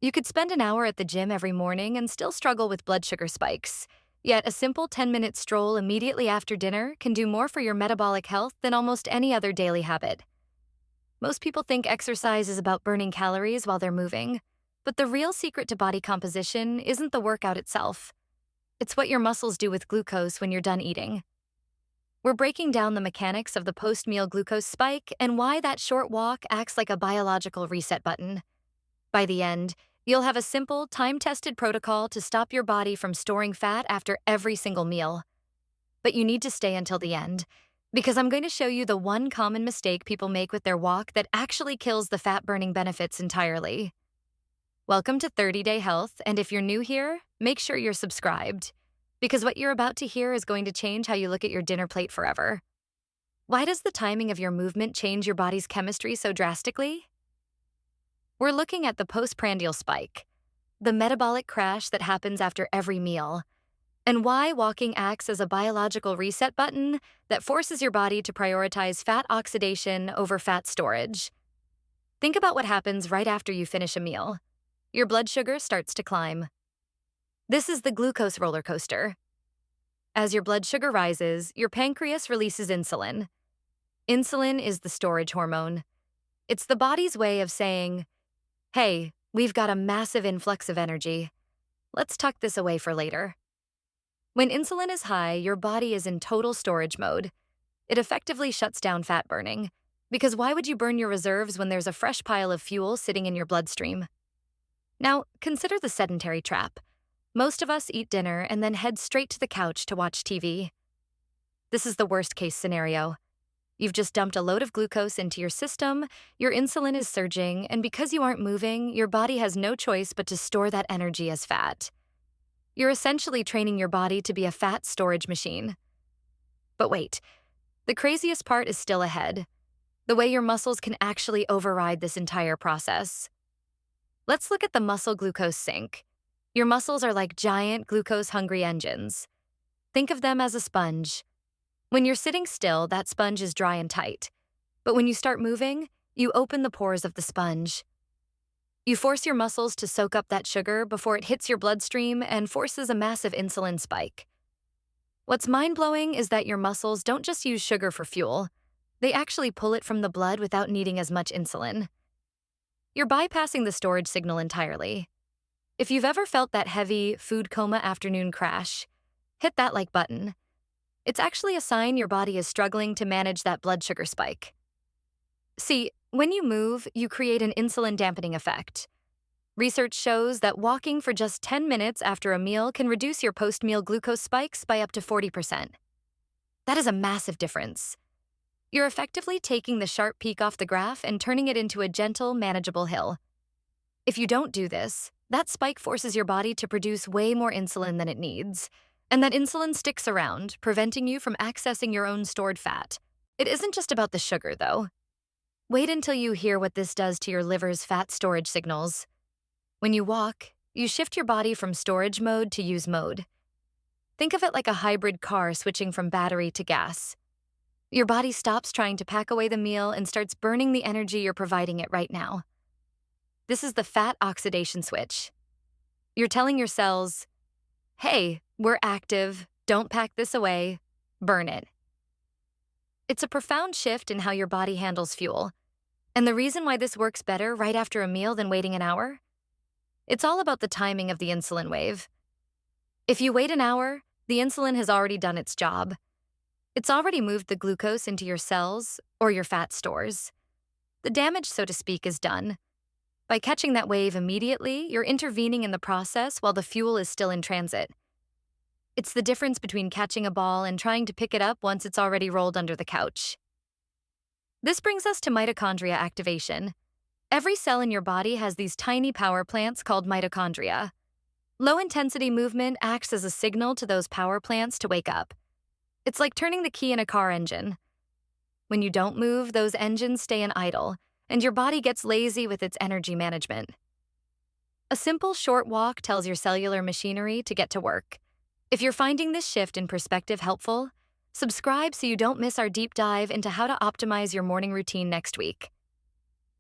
You could spend an hour at the gym every morning and still struggle with blood sugar spikes. Yet a simple 10-minute stroll immediately after dinner can do more for your metabolic health than almost any other daily habit. Most people think exercise is about burning calories while they're moving, but the real secret to body composition isn't the workout itself. It's what your muscles do with glucose when you're done eating. We're breaking down the mechanics of the post-meal glucose spike and why that short walk acts like a biological reset button. By the end, you'll have a simple, time-tested protocol to stop your body from storing fat after every single meal. But you need to stay until the end, because I'm going to show you the one common mistake people make with their walk that actually kills the fat-burning benefits entirely. Welcome to 30-Day Health, and if you're new here, make sure you're subscribed, because what you're about to hear is going to change how you look at your dinner plate forever. Why does the timing of your movement change your body's chemistry so drastically? We're looking at the postprandial spike, the metabolic crash that happens after every meal, and why walking acts as a biological reset button that forces your body to prioritize fat oxidation over fat storage. Think about what happens right after you finish a meal. Your blood sugar starts to climb. This is the glucose roller coaster. As your blood sugar rises, your pancreas releases insulin. Insulin is the storage hormone. It's the body's way of saying, "Hey, we've got a massive influx of energy. Let's tuck this away for later." When insulin is high, your body is in total storage mode. It effectively shuts down fat burning, because why would you burn your reserves when there's a fresh pile of fuel sitting in your bloodstream? Now, consider the sedentary trap. Most of us eat dinner and then head straight to the couch to watch TV. This is the worst-case scenario. You've just dumped a load of glucose into your system, your insulin is surging, and because you aren't moving, your body has no choice but to store that energy as fat. You're essentially training your body to be a fat storage machine. But wait, the craziest part is still ahead. The way your muscles can actually override this entire process. Let's look at the muscle glucose sink. Your muscles are like giant glucose-hungry engines. Think of them as a sponge. When you're sitting still, that sponge is dry and tight. But when you start moving, you open the pores of the sponge. You force your muscles to soak up that sugar before it hits your bloodstream and forces a massive insulin spike. What's mind-blowing is that your muscles don't just use sugar for fuel. They actually pull it from the blood without needing as much insulin. You're bypassing the storage signal entirely. If you've ever felt that heavy food coma afternoon crash, hit that like button. It's actually a sign your body is struggling to manage that blood sugar spike. See, when you move, you create an insulin dampening effect. Research shows that walking for just 10 minutes after a meal can reduce your post-meal glucose spikes by up to 40%. That is a massive difference. You're effectively taking the sharp peak off the graph and turning it into a gentle, manageable hill. If you don't do this, that spike forces your body to produce way more insulin than it needs, and that insulin sticks around, preventing you from accessing your own stored fat. It isn't just about the sugar, though. Wait until you hear what this does to your liver's fat storage signals. When you walk, you shift your body from storage mode to use mode. Think of it like a hybrid car switching from battery to gas. Your body stops trying to pack away the meal and starts burning the energy you're providing it right now. This is the fat oxidation switch. You're telling your cells, "Hey, we're active, don't pack this away, burn it." It's a profound shift in how your body handles fuel. And the reason why this works better right after a meal than waiting an hour? It's all about the timing of the insulin wave. If you wait an hour, the insulin has already done its job. It's already moved the glucose into your cells or your fat stores. The damage, so to speak, is done. By catching that wave immediately, you're intervening in the process while the fuel is still in transit. It's the difference between catching a ball and trying to pick it up once it's already rolled under the couch. This brings us to mitochondria activation. Every cell in your body has these tiny power plants called mitochondria. Low-intensity movement acts as a signal to those power plants to wake up. It's like turning the key in a car engine. When you don't move, those engines stay in idle, and your body gets lazy with its energy management. A simple short walk tells your cellular machinery to get to work. If you're finding this shift in perspective helpful, subscribe so you don't miss our deep dive into how to optimize your morning routine next week.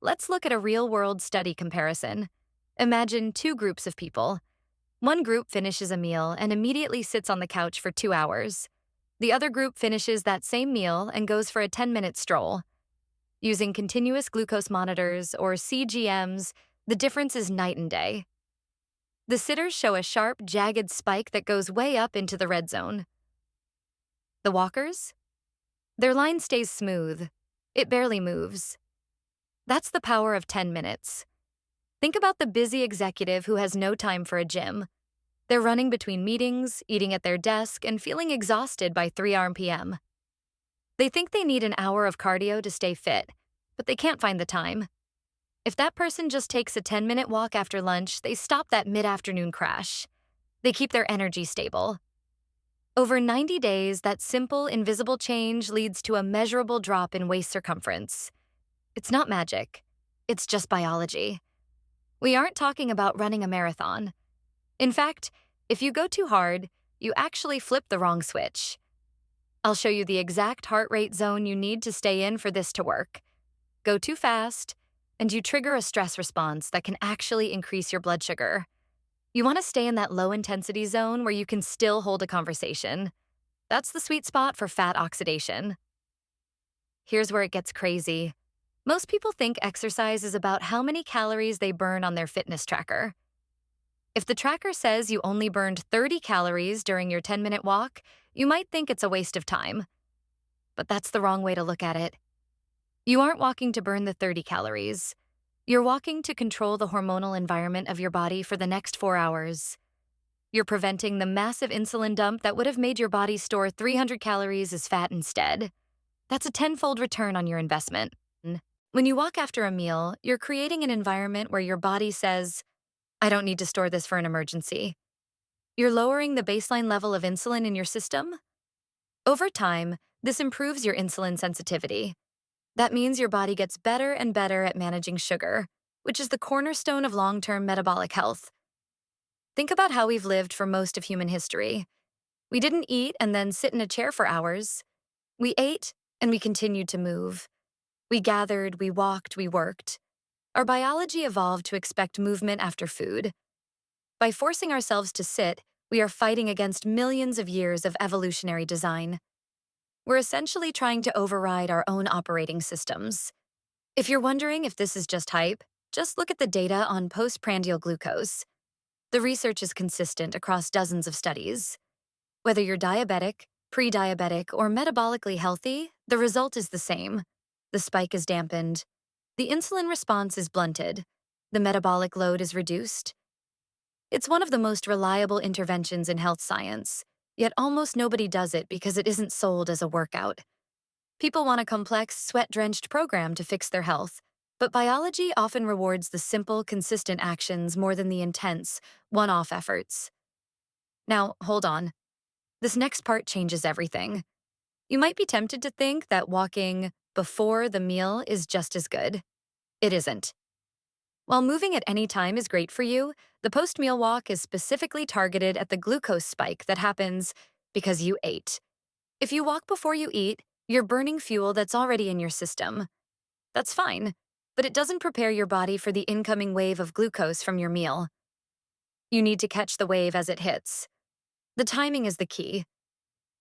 Let's look at a real-world study comparison. Imagine two groups of people. One group finishes a meal and immediately sits on the couch for 2 hours. The other group finishes that same meal and goes for a 10-minute stroll. Using continuous glucose monitors, or CGMs, the difference is night and day. The sitters show a sharp, jagged spike that goes way up into the red zone. The walkers? Their line stays smooth. It barely moves. That's the power of 10 minutes. Think about the busy executive who has no time for a gym. They're running between meetings, eating at their desk, and feeling exhausted by 3 p.m. They think they need an hour of cardio to stay fit, but they can't find the time. If that person just takes a 10-minute walk after lunch, they stop that mid-afternoon crash. They keep their energy stable. Over 90 days, that simple, invisible change leads to a measurable drop in waist circumference. It's not magic. It's just biology. We aren't talking about running a marathon. In fact, if you go too hard, you actually flip the wrong switch. I'll show you the exact heart rate zone you need to stay in for this to work. Go too fast, and you trigger a stress response that can actually increase your blood sugar. You want to stay in that low-intensity zone where you can still hold a conversation. That's the sweet spot for fat oxidation. Here's where it gets crazy. Most people think exercise is about how many calories they burn on their fitness tracker. If the tracker says you only burned 30 calories during your 10-minute walk, you might think it's a waste of time. But that's the wrong way to look at it. You aren't walking to burn the 30 calories. You're walking to control the hormonal environment of your body for the next 4 hours. You're preventing the massive insulin dump that would have made your body store 300 calories as fat instead. That's a tenfold return on your investment. When you walk after a meal, you're creating an environment where your body says, I don't need to store this for an emergency. You're lowering the baseline level of insulin in your system. Over time, this improves your insulin sensitivity. That means your body gets better and better at managing sugar, which is the cornerstone of long-term metabolic health. Think about how we've lived for most of human history. We didn't eat and then sit in a chair for hours. We ate and we continued to move. We gathered, we walked, we worked. Our biology evolved to expect movement after food. By forcing ourselves to sit, we are fighting against millions of years of evolutionary design. We're essentially trying to override our own operating systems. If you're wondering if this is just hype, just look at the data on postprandial glucose. The research is consistent across dozens of studies. Whether you're diabetic, pre-diabetic, or metabolically healthy, the result is the same. The spike is dampened. The insulin response is blunted. The metabolic load is reduced. It's one of the most reliable interventions in health science, yet almost nobody does it because it isn't sold as a workout. People want a complex, sweat-drenched program to fix their health, but biology often rewards the simple, consistent actions more than the intense, one-off efforts. Now, hold on. This next part changes everything. You might be tempted to think that walking before the meal is just as good. It isn't. While moving at any time is great for you, the post-meal walk is specifically targeted at the glucose spike that happens because you ate. If you walk before you eat, you're burning fuel that's already in your system. That's fine, but it doesn't prepare your body for the incoming wave of glucose from your meal. You need to catch the wave as it hits. The timing is the key.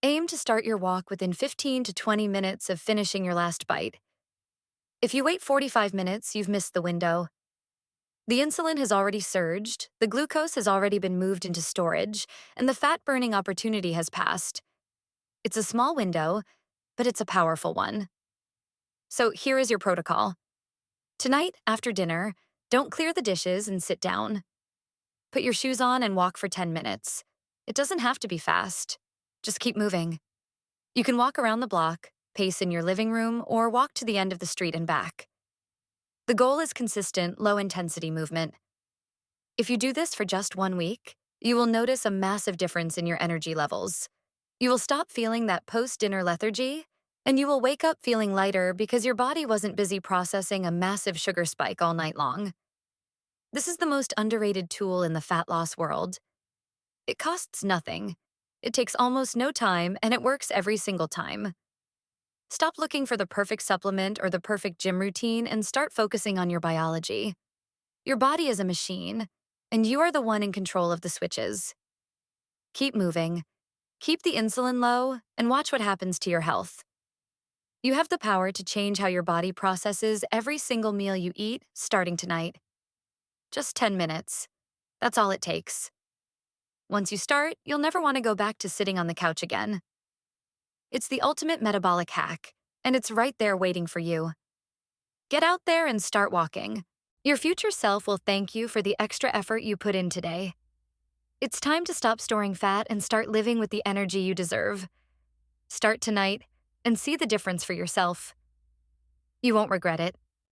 Aim to start your walk within 15 to 20 minutes of finishing your last bite. If you wait 45 minutes, you've missed the window. The insulin has already surged, the glucose has already been moved into storage, and the fat-burning opportunity has passed. It's a small window, but it's a powerful one. So here is your protocol. Tonight, after dinner, don't clear the dishes and sit down. Put your shoes on and walk for 10 minutes. It doesn't have to be fast. Just keep moving. You can walk around the block, pace in your living room, or walk to the end of the street and back. The goal is consistent, low-intensity movement. If you do this for just 1 week, you will notice a massive difference in your energy levels. You will stop feeling that post-dinner lethargy, and you will wake up feeling lighter because your body wasn't busy processing a massive sugar spike all night long. This is the most underrated tool in the fat loss world. It costs nothing. It takes almost no time, and it works every single time. Stop looking for the perfect supplement or the perfect gym routine and start focusing on your biology. Your body is a machine, and you are the one in control of the switches. Keep moving, keep the insulin low, and watch what happens to your health. You have the power to change how your body processes every single meal you eat starting tonight. Just 10 minutes. That's all it takes. Once you start, you'll never want to go back to sitting on the couch again. It's the ultimate metabolic hack, and it's right there waiting for you. Get out there and start walking. Your future self will thank you for the extra effort you put in today. It's time to stop storing fat and start living with the energy you deserve. Start tonight and see the difference for yourself. You won't regret it.